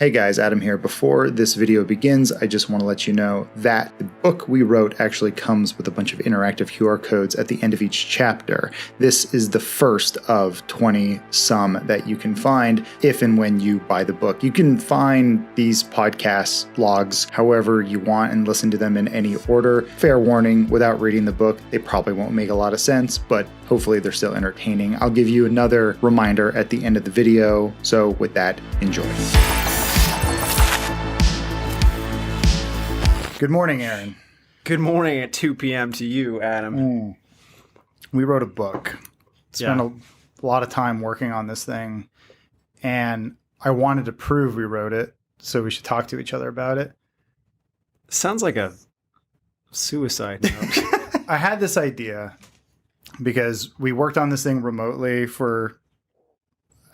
Hey guys, Adam here. Before this video begins, I just want to let you know that the book we wrote actually comes with a bunch of interactive QR codes at the end of each chapter. This is the first of 20 some that you can find if and when you buy the book. You can find these podcast logs however you want and listen to them in any order. Fair warning, without reading the book, they probably won't make a lot of sense, but hopefully they're still entertaining. I'll give you another reminder at the end of the video. So with that, enjoy. Good morning, Aaron. Good morning at 2 p.m. to you, Adam. We wrote a book. Spent a lot of time working on this thing, and I wanted to prove we wrote it, so we should talk to each other about it. Sounds like a suicide note. I had this idea because we worked on this thing remotely for...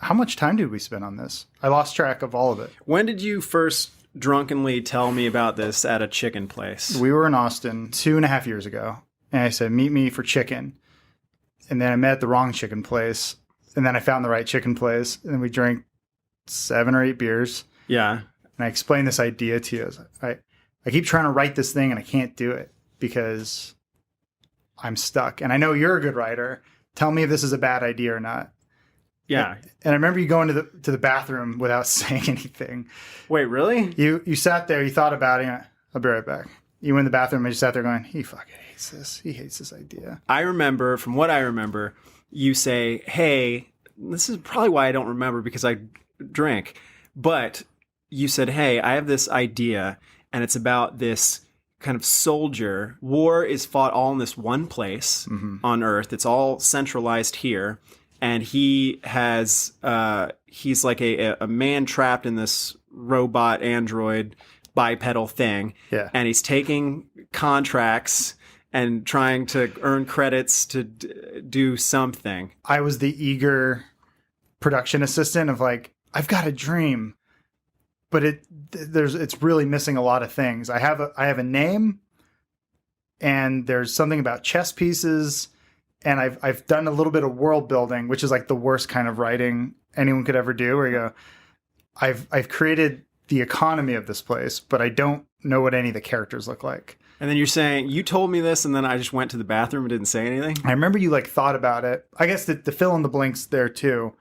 How much time did we spend on this? I lost track of all of it. When did you first drunkenly tell me about this at a chicken place? We were in Austin 2.5 years ago, and I said, meet me for chicken. And then I met at the wrong chicken place, and then I found the right chicken place, and then we drank 7 or 8 beers. Yeah. And I explained this idea to you. I keep trying to write this thing, and I can't do it because I'm stuck. And I know you're a good writer. Tell me if this is a bad idea or not. Yeah. And I remember you going to the bathroom without saying anything. Wait, really? You sat there, you thought about it, I'll be right back. You went in the bathroom and you sat there going, he fucking hates this. He hates this idea. I remember, from what I remember, you say, hey, this is probably why I don't remember because I drink. But you said, hey, I have this idea and it's about this kind of soldier. War is fought all in this one place on Earth. It's all centralized here. And he has, he's like a man trapped in this robot android bipedal thing. Yeah. And he's taking contracts and trying to earn credits to do something. I was the eager production assistant of like, I've got a dream, but it's really missing a lot of things. I have a name, and there's something about chess pieces. And I've done a little bit of world building, which is like the worst kind of writing anyone could ever do, where you go, I've created the economy of this place, but I don't know what any of the characters look like. And then you're saying, you told me this, and then I just went to the bathroom and didn't say anything? I remember you like thought about it. I guess the fill in the blanks there too.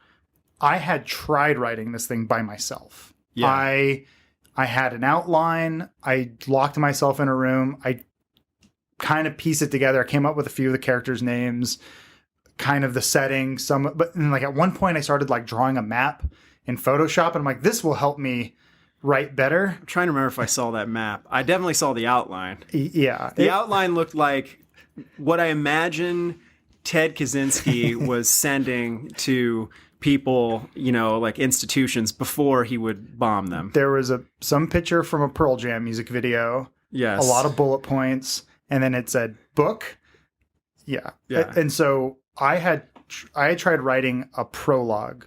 I had tried writing this thing by myself. Yeah. I had an outline. I locked myself in a room. I kind of piece it together. I came up with a few of the characters' names, kind of the setting, but then like at one point I started like drawing a map in Photoshop, and I'm like, this will help me write better. I'm trying to remember if I saw that map. I definitely saw the outline. Yeah. The outline looked like what I imagine Ted Kaczynski was sending to people, you know, like institutions before he would bomb them. There was some picture from a Pearl Jam music video. Yes. A lot of bullet points. And then it said book. Yeah. And so I had tried writing a prologue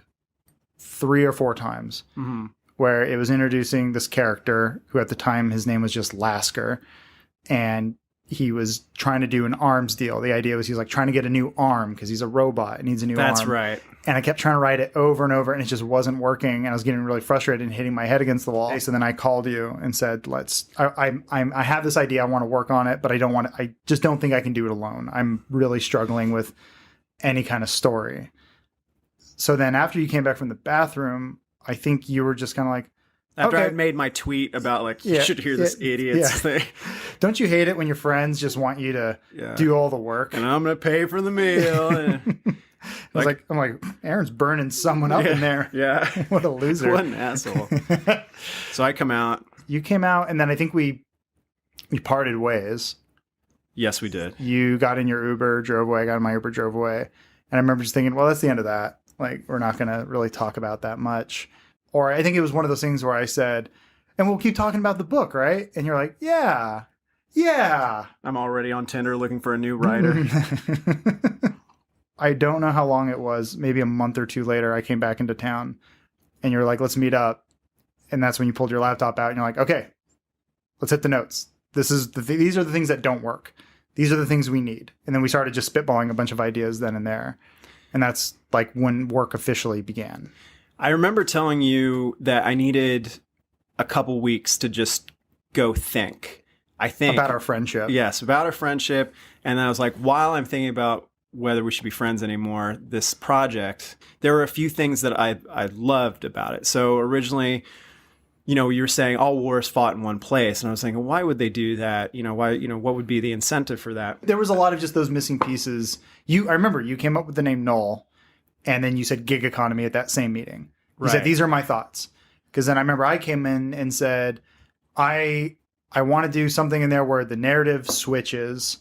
3 or 4 times where it was introducing this character who at the time his name was just Lasker. And he was trying to do an arms deal. The idea was he's like trying to get a new arm because he's a robot and needs a new arm. That's right. And I kept trying to write it over and over, and it just wasn't working. And I was getting really frustrated and hitting my head against the wall. So then I called you and said, I have this idea. I want to work on it, but I just don't think I can do it alone. I'm really struggling with any kind of story. So then after you came back from the bathroom, I think you were just kind of like, after okay. I had made my tweet about like, you should hear this idiot's thing. Don't you hate it when your friends just want you to do all the work? And I'm going to pay for the meal. I'm like, Aaron's burning someone up in there. Yeah. What a loser. What an asshole. So I come out. You came out, and then I think we parted ways. Yes, we did. You got in your Uber, drove away. I got in my Uber, drove away. And I remember just thinking, well, that's the end of that. Like, we're not going to really talk about that much. Or I think it was one of those things where I said, and we'll keep talking about the book, right? And you're like, yeah. I'm already on Tinder looking for a new writer. I don't know how long it was. Maybe a month or 2 later, I came back into town. And you're like, let's meet up. And that's when you pulled your laptop out. And you're like, okay, let's hit the notes. These are the things that don't work. These are the things we need. And then we started just spitballing a bunch of ideas then and there. And that's like when work officially began. I remember telling you that I needed a couple weeks to just go think. I think about our friendship. Yes, about our friendship. And then I was like, while I'm thinking about whether we should be friends anymore, this project, there were a few things that I loved about it. So originally, you know, you were saying all wars fought in one place. And I was thinking, why would they do that? You know, why, you know, what would be the incentive for that? There was a lot of just those missing pieces. I remember you came up with the name Null, and then you said gig economy at that same meeting. You said, these are my thoughts. Because then I remember I came in and said, I want to do something in there where the narrative switches.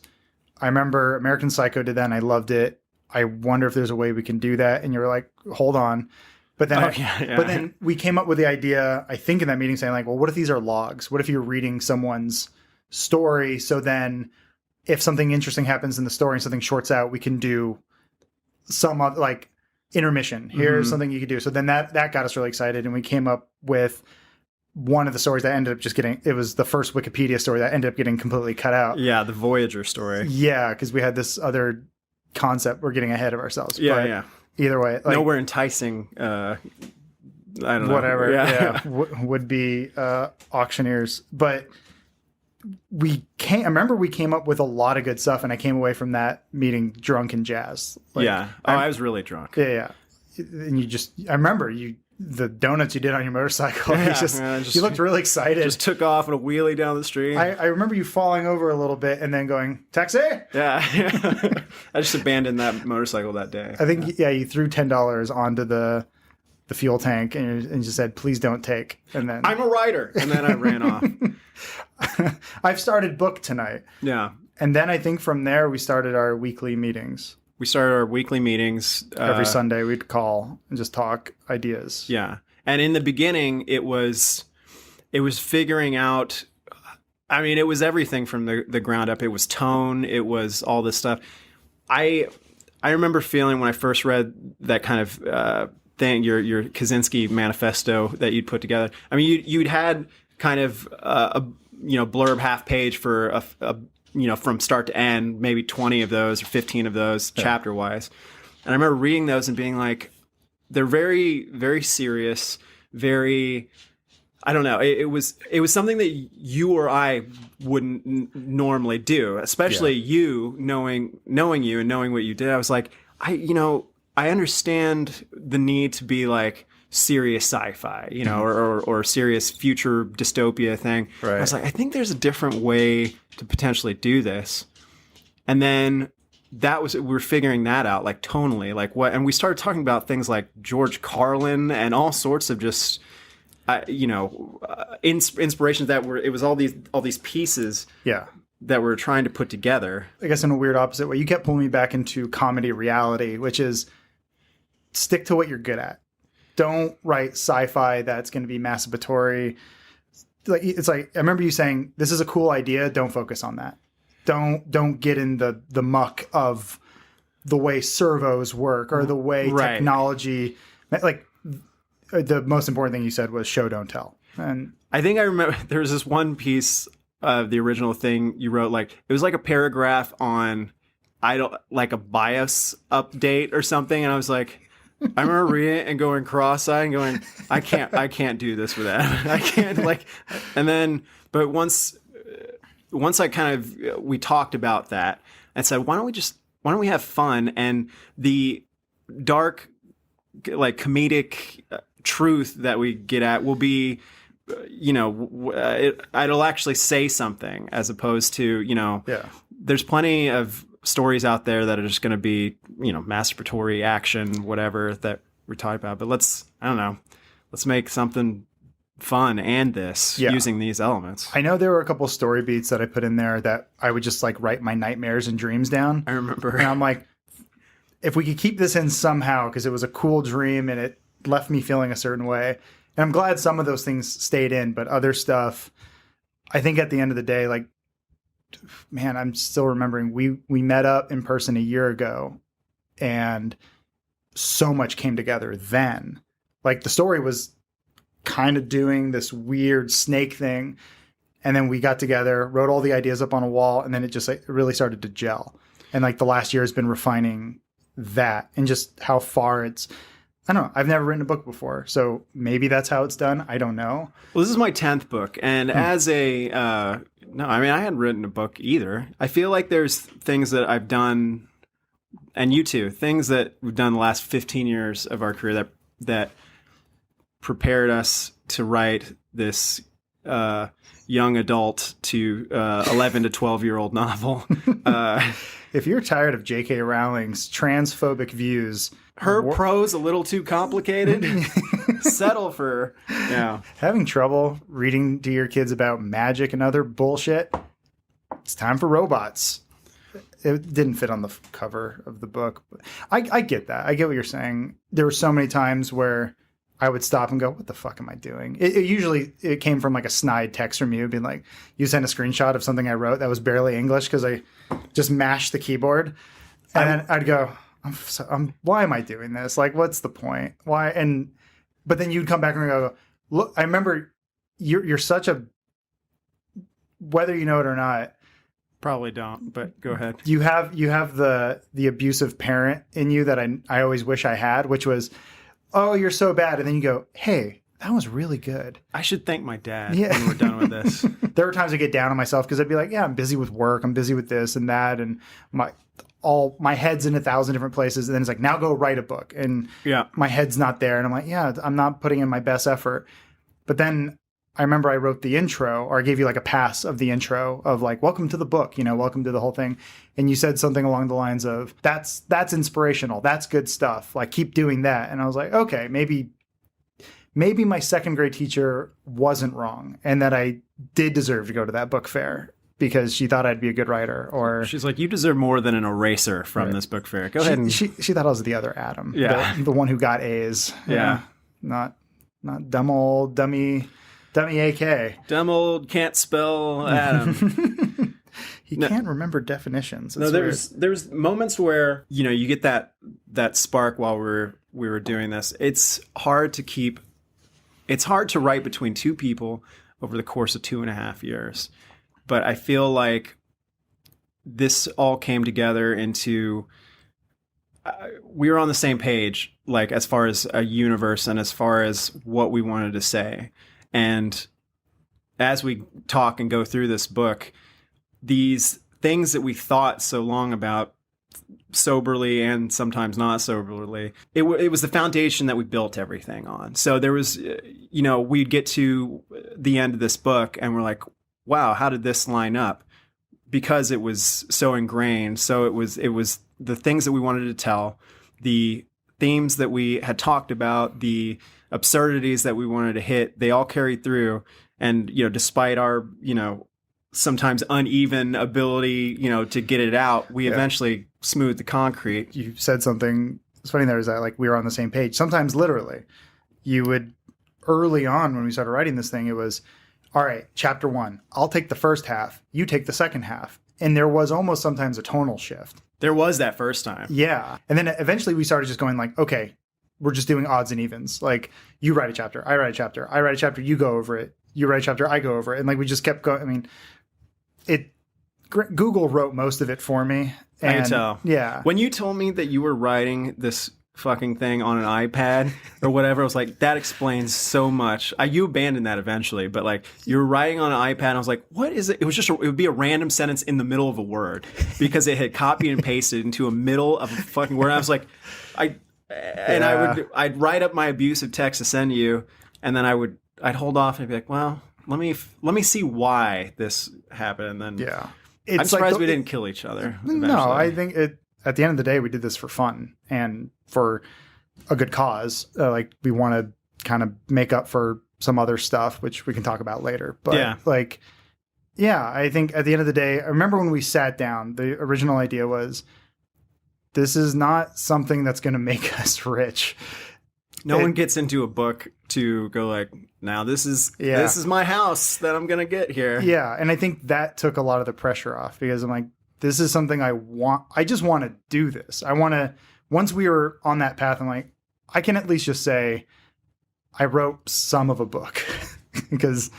I remember American Psycho did that and I loved it. I wonder if there's a way we can do that. And you were like, hold on. But then, but then we came up with the idea, I think in that meeting, saying like, well, what if these are logs? What if you're reading someone's story? So then if something interesting happens in the story and something shorts out, we can do some of like intermission. Here's something you could do. So then that got us really excited. And we came up with one of the stories that ended up just getting, it was the first Wikipedia story that ended up getting completely cut out. Yeah, the Voyager story. Yeah, because we had this other concept. We're getting ahead of ourselves. Yeah, but yeah. Either way. Like, nowhere enticing, I don't know. Whatever. Yeah. Would be auctioneers. But I remember we came up with a lot of good stuff, and I came away from that meeting drunk and jazzed. Like, I was really drunk. Yeah. And I remember the donuts you did on your motorcycle. You looked really excited. Just took off on a wheelie down the street. I remember you falling over a little bit and then going, taxi? Yeah. I just abandoned that motorcycle that day. I think, you threw $10 onto the fuel tank and just said, please don't take. And then I'm a rider. And then I ran off. I've started book tonight. Yeah. And then I think from there we started our weekly meetings. We started our weekly meetings. Every Sunday we'd call and just talk ideas. Yeah. And in the beginning, it was figuring out, I mean, it was everything from the ground up. It was tone. It was all this stuff. I remember feeling when I first read that kind of thing, your Kaczynski manifesto that you'd put together. I mean, you'd had kind of a blurb half page for a from start to end, maybe 20 of those or 15 of those chapter wise. And I remember reading those and being like, they're very, very serious, very, I don't know. It was something that you or I wouldn't normally do, especially you knowing you and knowing what you did. I was like, I understand the need to be like serious sci-fi, or serious future dystopia thing. Right. I was like, I think there's a different way to potentially do this. And then we were figuring that out, like tonally, like what, and we started talking about things like George Carlin and all sorts of just, inspirations it was all these pieces. Yeah. That we're trying to put together. I guess in a weird opposite way, you kept pulling me back into comedy reality, which is stick to what you're good at. Don't write sci-fi that's going to be masturbatory. Like it's like, I remember you saying, this is a cool idea. Don't focus on that. Don't get in the muck of the way servos work or the way technology, like the most important thing you said was show, don't tell. And I think I remember there was this one piece of the original thing you wrote, like it was like a paragraph on like a BIOS update or something. And I was like, I remember reading it and going cross-eyed and going, I can't do this with that. I can't and then, but once I kind of, we talked about that and said, why don't we have fun? And the dark, like comedic truth that we get at will be, it'll actually say something as opposed to, there's plenty of stories out there that are just going to be, masturbatory action, whatever that we're talking about. But let's make something fun and using these elements. I know there were a couple story beats that I put in there that I would just like write my nightmares and dreams down. I remember. And I'm like, if we could keep this in somehow, because it was a cool dream and it left me feeling a certain way. And I'm glad some of those things stayed in, but other stuff, I think at the end of the day, like, man, I'm still remembering we met up in person a year ago and so much came together then. Like the story was kind of doing this weird snake thing. And then we got together, wrote all the ideas up on a wall, and then it just like really started to gel. And like the last year has been refining that and just how far it's I don't know. I've never written a book before, so maybe that's how it's done. I don't know. Well, this is my 10th book, and as a no, I mean I hadn't written a book either. I feel like there's things that I've done, and you too, things that we've done the last 15 years of our career that prepared us to write this young adult to 11 to 12-year-old novel. If you're tired of J.K. Rowling's transphobic views, her prose a little too complicated, settle for, having trouble reading to your kids about magic and other bullshit, it's time for robots. It didn't fit on the cover of the book. But I get that. I get what you're saying. There were so many times where I would stop and go, what the fuck am I doing? It came from like a snide text from you being like, you sent a screenshot of something I wrote that was barely English because I just mashed the keyboard. And then I'd go, why am I doing this? Like, what's the point? Why? But then you'd come back and go, look, I remember you're such a, whether you know it or not, probably don't, but go ahead. You have the abusive parent in you that I always wish I had, which was, oh, you're so bad. And then you go, hey, that was really good. I should thank my dad when we're done with this. There were times I get down on myself because I'd be like, yeah, I'm busy with work. I'm busy with this and that. And my head's in 1,000 different places. And then it's like, now go write a book. And my head's not there. And I'm like, yeah, I'm not putting in my best effort. But then I remember I wrote the intro, or I gave you like a pass of the intro of like, welcome to the book, welcome to the whole thing. And you said something along the lines of, that's inspirational. That's good stuff. Like, keep doing that. And I was like, okay, maybe my second grade teacher wasn't wrong, and that I did deserve to go to that book fair because she thought I'd be a good writer. Or she's like, you deserve more than an eraser from this book fair. Go ahead. She thought I was the other Adam. Yeah. The one who got A's. Yeah. Not dumb old dummy AK. Dumb old can't spell Adam. He can't remember definitions. It's there's moments where you get that spark while we were doing this. It's hard to write between two people over the course of 2.5 years. But I feel like this all came together into we were on the same page, like as far as a universe and as far as what we wanted to say. And as we talk and go through this book, these things that we thought so long about, soberly and sometimes not soberly, it was the foundation that we built everything on. So there was, we'd get to the end of this book and we're like, wow, how did this line up? Because it was so ingrained. So it was the things that we wanted to tell, the themes that we had talked about, the absurdities that we wanted to hit, they all carried through. And, despite our, sometimes uneven ability, to get it out, we eventually smoothed the concrete. You said something, it's funny there is that like we were on the same page. Sometimes literally you would, early on when we started writing this thing, it was, all right, chapter 1, I'll take the first half, you take the second half. And there was almost sometimes a tonal shift. There was that first time. Yeah. And then eventually we started just going like, okay, we're just doing odds and evens. Like, you write a chapter, I write a chapter, I write a chapter, you go over it. You write a chapter, I go over it. And like, we just kept going. I mean, Google wrote most of it for me. And, I can tell. Yeah. When you told me that you were writing this fucking thing on an iPad or whatever, I was like, that explains so much. You abandoned that eventually, but like, you were writing on an iPad and I was like, what is it? It was just, it would be a random sentence in the middle of a word because it had copied and pasted into a middle of a fucking word. And I was like, I'd write up my abusive text to send you, and then I'd hold off and be like, well, let me see why this happened. And then I'm surprised we didn't kill each other. Eventually. No, I think at the end of the day, we did this for fun and for a good cause. Like, we want to kind of make up for some other stuff, which we can talk about later. But I think at the end of the day, I remember when we sat down, the original idea was, this is not something that's going to make us rich. No one gets into a book to go like, now this is my house that I'm going to get here. Yeah. And I think that took a lot of the pressure off because I'm like, this is something I just want to do this. Once we were on that path, I'm like, I can at least just say I wrote some of a book because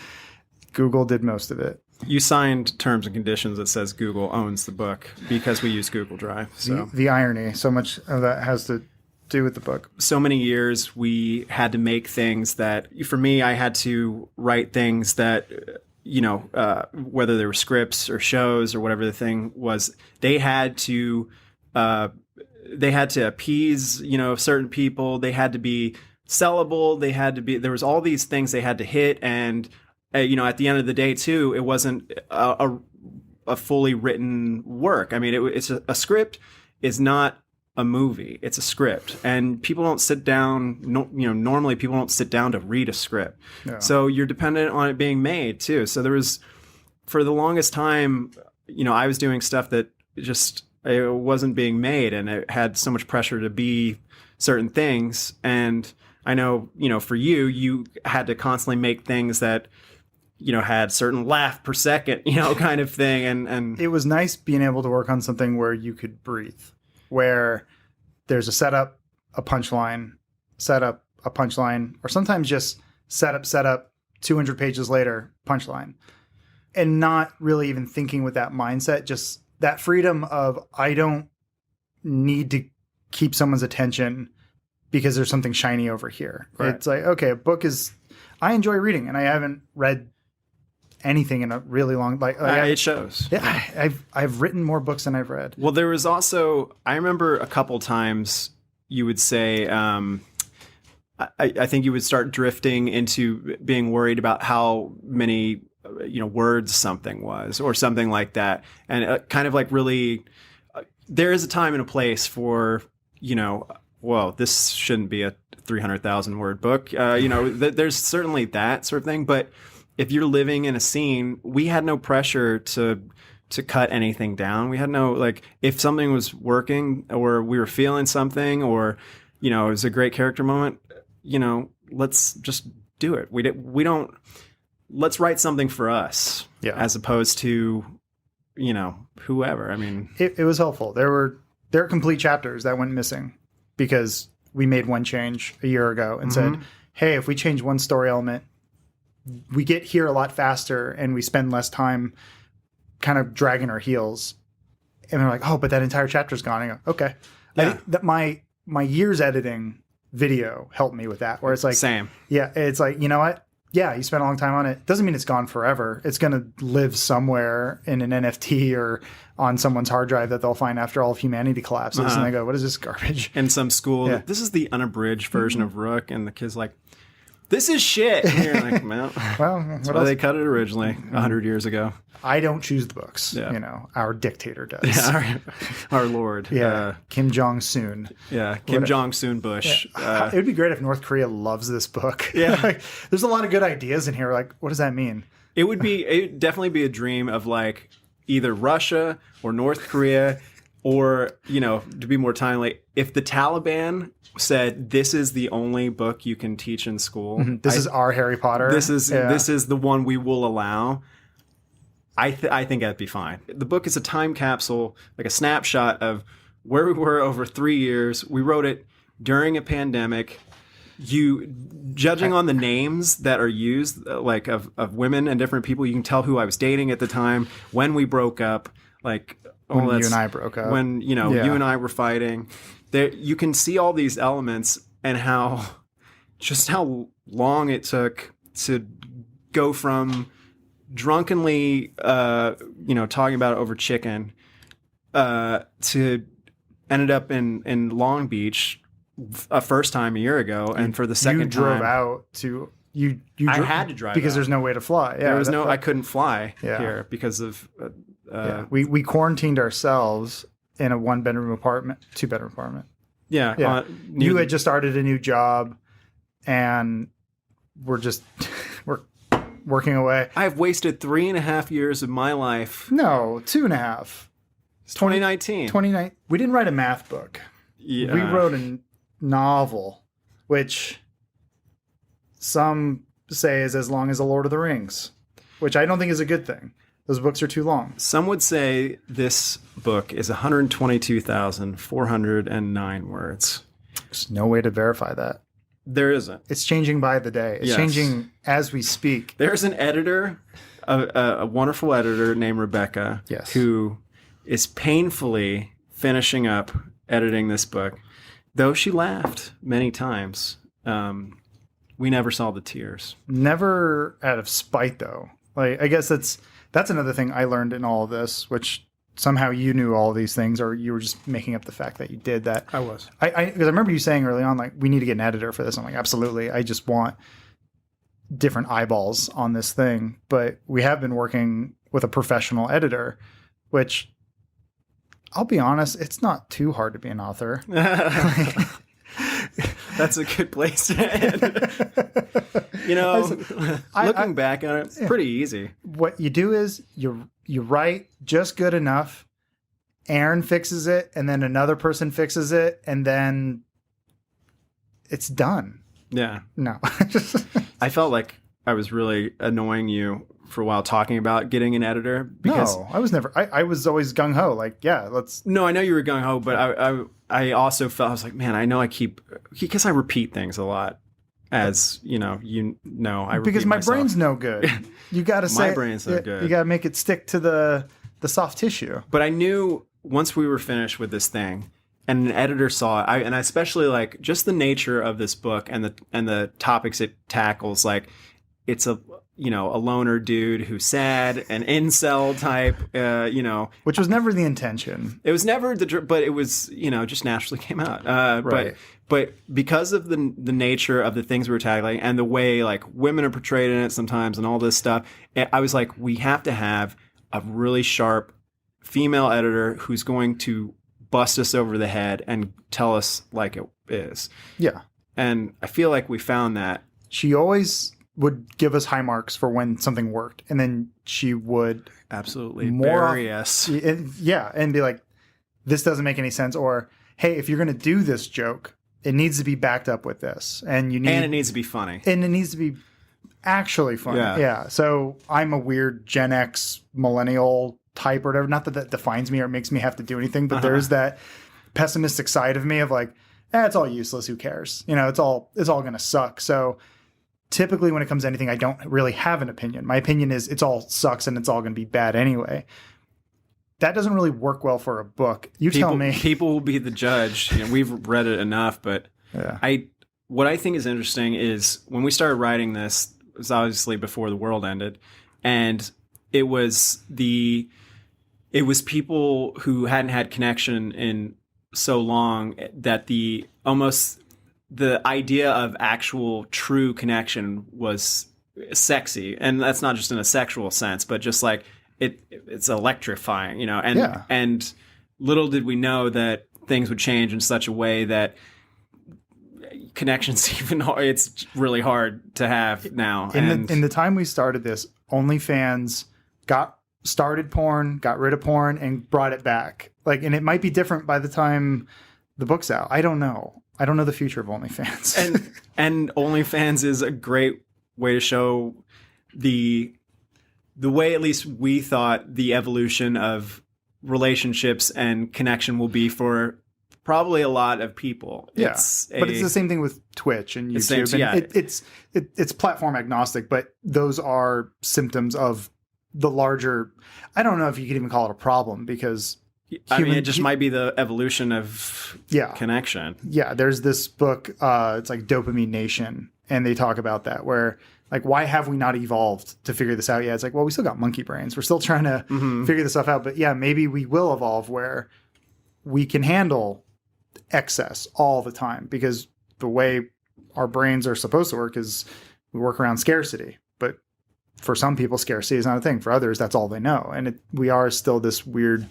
Google did most of it. You signed terms and conditions that says Google owns the book because we use Google Drive. So the irony, so much of that has to do with the book? So many years we had to make things that, for me, I had to write things that, whether they were scripts or shows or whatever the thing was, they had to appease, certain people. They had to be sellable. There was all these things they had to hit. And, at the end of the day too, it wasn't a fully written work. I mean, it's a script is not a movie. It's a script, and people don't sit down. Normally people don't sit down to read a script. Yeah. So you're dependent on it being made too. So there was, for the longest time, I was doing stuff that it wasn't being made, and it had so much pressure to be certain things. And I know, for you had to constantly make things that, had certain laugh per second, kind of thing. And it was nice being able to work on something where you could breathe, where there's a setup, a punchline, setup, a punchline, or sometimes just setup, 200 pages later, punchline. And not really even thinking with that mindset, just that freedom of, I don't need to keep someone's attention because there's something shiny over here. Right. It's like, okay, a book is, I enjoy reading, and I haven't read anything in a really long, it shows. Yeah, I've written more books than I've read. Well, there was also, I remember a couple times you would say, I think you would start drifting into being worried about how many words something was, or something like that. And kind of like, really, there is a time and a place for, well, this shouldn't be a 300,000 word book. There's certainly that sort of thing. But if you're living in a scene, we had no pressure to cut anything down. We had no, if something was working, or we were feeling something, or, it was a great character moment, let's just do it. We don't, let's write something for us, as opposed to, whoever. I mean, it was helpful. There are complete chapters that went missing because we made one change a year ago and said, hey, if we change one story element, we get here a lot faster and we spend less time kind of dragging our heels. And they're like, oh, but that entire chapter's gone. I go, okay. Yeah. I think that my years editing video helped me with that, where it's like, same. Yeah. It's like, you know what? Yeah, you spent a long time on it. Doesn't mean it's gone forever. It's going to live somewhere in an NFT or on someone's hard drive that they'll find after all of humanity collapses. And they go, what is this garbage? In some school, this is the unabridged version of Rook. And the kid's like, this is shit. And you're like, well, that's why they cut it originally 100 years ago. I don't choose the books. Yeah. Our dictator does. Yeah, our Lord. Yeah. Kim Jong-un. Yeah. Kim Jong-un Bush. Yeah. It would be great if North Korea loves this book. Yeah. There's a lot of good ideas in here. Like, what does that mean? It'd definitely be a dream of either Russia or North Korea, or, to be more timely, if the Taliban said, this is the only book you can teach in school. This is our Harry Potter. This is the one we will allow. I think that'd be fine. The book is a time capsule, like a snapshot of where we were over 3 years. We wrote it during a pandemic. Judging on the names that are used, of women and different people, you can tell who I was dating at the time, when we broke up, when you and I broke up. When, you and I were fighting. You can see all these elements, and how long it took to go from drunkenly, talking about it over chicken, to ended up in Long Beach a first time a year ago, and for the second time, you drove out to I had to drive because out. There's no way to fly. Yeah, there was I couldn't fly here because of. We quarantined ourselves in a 2-bedroom apartment. Yeah. You had just started a new job, and we're working away. I've wasted 3.5 years of my life. No, 2.5. It's 2019. We didn't write a math book. Yeah. We wrote a novel, which some say is as long as The Lord of the Rings, which I don't think is a good thing. Those books are too long. Some would say this book is 122,409 words. There's no way to verify that. There isn't. It's changing by the day. It's changing as we speak. There's an editor, a wonderful editor named Rebecca, who is painfully finishing up editing this book. Though she laughed many times, we never saw the tears. Never out of spite, though. Like, I guess that's another thing I learned in all of this, which somehow you knew all of these things, or you were just making up the fact that you did that. I was. Because I remember you saying early on, like, we need to get an editor for this. I'm like, absolutely. I just want different eyeballs on this thing. But we have been working with a professional editor, which, I'll be honest, it's not too hard to be an author. That's a good place to end. You know, looking back on it, it's pretty easy. What you do is you write just good enough. Aaron fixes it, and then another person fixes it, and then it's done. Yeah. No. I felt like I was really annoying you for a while talking about getting an editor. Because no, I was never. I was always gung ho. Like, yeah, let's. No, I know you were gung ho, but I also felt, I was like, man, I know because I repeat things a lot. As you know, I repeat because my myself. brain's no good. You got to say my brain's no good. You got to make it stick to the soft tissue. But I knew once we were finished with this thing, and an editor saw it, and I especially like just the nature of this book and the topics it tackles. Like, it's a loner dude who's sad, an incel type, which was never the intention. It was never but it was, just naturally came out. Right. But because of the nature of the things we were tackling and the way like women are portrayed in it sometimes and all this stuff, I was like, we have to have a really sharp female editor who's going to bust us over the head and tell us like it is. Yeah. And I feel like we found that. She always would give us high marks for when something worked, and then she would absolutely bury us. Yeah, and be like, this doesn't make any sense, or hey, if you're going to do this joke, it needs to be backed up with this, and it needs to be funny, and it needs to be actually funny. Yeah. So I'm a weird Gen X millennial type or whatever. Not that defines me or makes me have to do anything, but there's that pessimistic side of me of like, it's all useless. Who cares? It's all going to suck. So typically when it comes to anything, I don't really have an opinion. My opinion is it's all sucks and it's all going to be bad anyway. That doesn't really work well for a book. Tell me. People will be the judge. We've read it enough, but yeah. What I think is interesting is when we started writing this, it was obviously before the world ended, and it was people who hadn't had connection in so long that the idea of actual true connection was sexy. And that's not just in a sexual sense, but just like it's electrifying, and little did we know that things would change in such a way that connections it's really hard to have now. In the time we started this, OnlyFans started porn, got rid of porn, and brought it back. Like, and it might be different by the time the book's out. I don't know. I don't know the future of OnlyFans. and OnlyFans is a great way to show the way at least we thought the evolution of relationships and connection will be for probably a lot of people. Yeah, but it's the same thing with Twitch and YouTube. It's platform agnostic, but those are symptoms of the larger. I don't know if you could even call it a problem because it just might be the evolution of connection. Yeah, there's this book. It's like Dopamine Nation, and they talk about that where. Like, why have we not evolved to figure this out yet? It's like, well, we still got monkey brains. We're still trying to figure this stuff out. But yeah, maybe we will evolve where we can handle excess all the time because the way our brains are supposed to work is we work around scarcity. But for some people, scarcity is not a thing. For others, that's all they know. And we are still this weird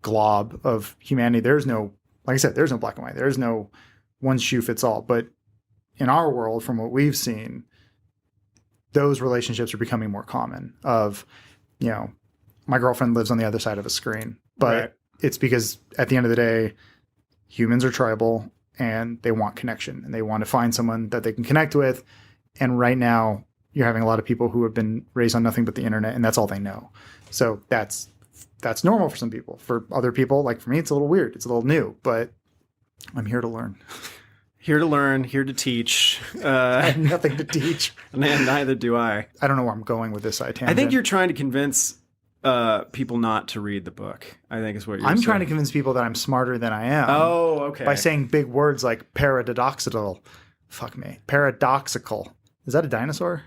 glob of humanity. There's no, like I said, there's no black and white. There's no one shoe fits all. But in our world, from what we've seen, those relationships are becoming more common of, my girlfriend lives on the other side of a screen, but it's because at the end of the day, humans are tribal and they want connection and they want to find someone that they can connect with. And right now you're having a lot of people who have been raised on nothing but the internet and that's all they know. So that's normal for some people. For other people, like for me, it's a little weird. It's a little new, but I'm here to learn. Here to learn, here to teach. I have nothing to teach. And neither do I. I don't know where I'm going with this tangent. I think you're trying to convince people not to read the book, I think is what you're I'm saying. trying to convince people that I'm smarter than I am. Oh, okay. By saying big words like paradoxical. Fuck me. Paradoxical. Is that a dinosaur?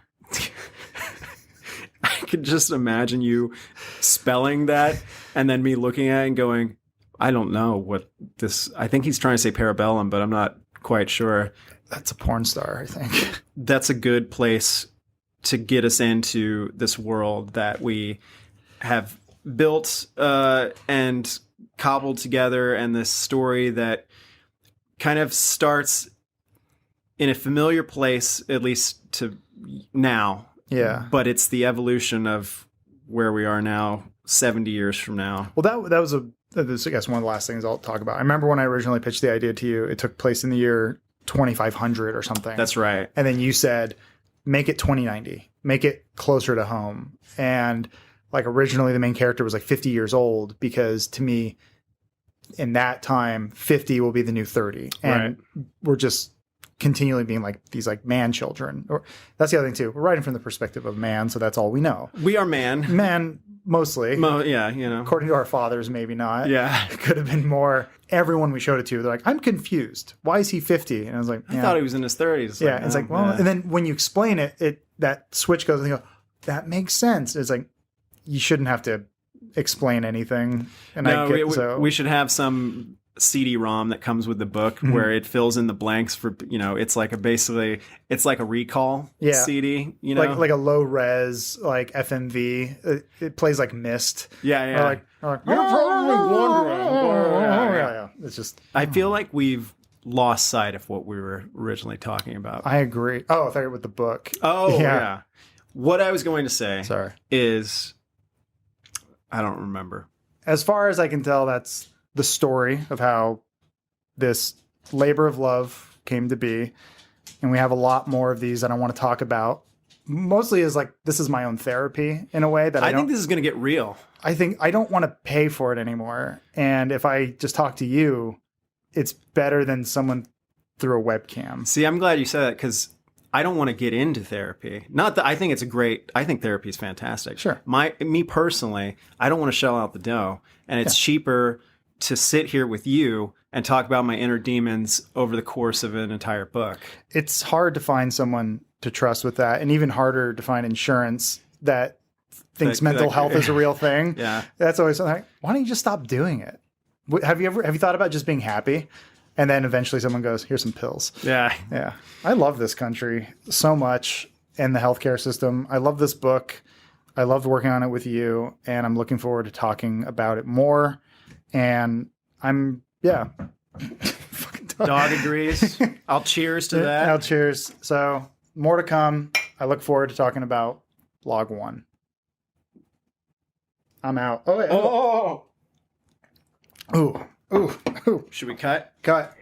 I could just imagine you spelling that and then me looking at it and going, I don't know what this... I think he's trying to say parabellum, but I'm not quite sure. That's a porn star, I think. That's a good place to get us into this world that we have built and cobbled together, and this story that kind of starts in a familiar place, at least to now. Yeah. But it's the evolution of where we are now, 70 years from now. Well, that was I guess one of the last things I'll talk about. I remember when I originally pitched the idea to you, it took place in the year 2500 or something. That's right. And then you said, make it 2090, make it closer to home. And like originally the main character was like 50 years old, because to me in that time, 50 will be the new 30. And we're just continually being like these like man children. Or that's the other thing too. We're writing from the perspective of man. So that's all we know. We are man. Man, mostly. Yeah. You know, according to our fathers, maybe not. Yeah. It could have been more. Everyone we showed it to, they're like, I'm confused. Why is he 50? And I was like, I thought he was in his 30s. Yeah. It's like, well, and then when you explain it, that switch goes and you go, that makes sense. It's like, you shouldn't have to explain anything. And we should have some CD-ROM that comes with the book where it fills in the blanks for, it's like a recall CD, like a low res, like FMV. It plays like Myst. Yeah. Or like you're probably wondering. Yeah. It's just, I feel like we've lost sight of what we were originally talking about. I agree. Oh, I thought you were with the book. Oh, yeah. What I was going to say is, I don't remember. As far as I can tell, that's the story of how this labor of love came to be. And we have a lot more of these that I want to talk about. Mostly is like, this is my own therapy in a way that I think this is going to get real. I think I don't want to pay for it anymore. And if I just talk to you, it's better than someone through a webcam. See, I'm glad you said that, because I don't want to get into therapy. Not that I think I think therapy is fantastic. Sure. Me personally, I don't want to shell out the dough. And it's cheaper to sit here with you and talk about my inner demons over the course of an entire book. It's hard to find someone to trust with that, and even harder to find insurance that thinks mental health is a real thing. Yeah. That's always something like, why don't you just stop doing it? Have you thought about just being happy? And then eventually someone goes, here's some pills. Yeah. Yeah. I love this country so much, and the healthcare system. I love this book. I loved working on it with you, and I'm looking forward to talking about it more. And I'm, fucking dog agrees. I'll cheers to that. I'll cheers. So more to come. I look forward to talking about log 1. I'm out. Oh, wait. Oh. Ooh. Should we cut? Cut.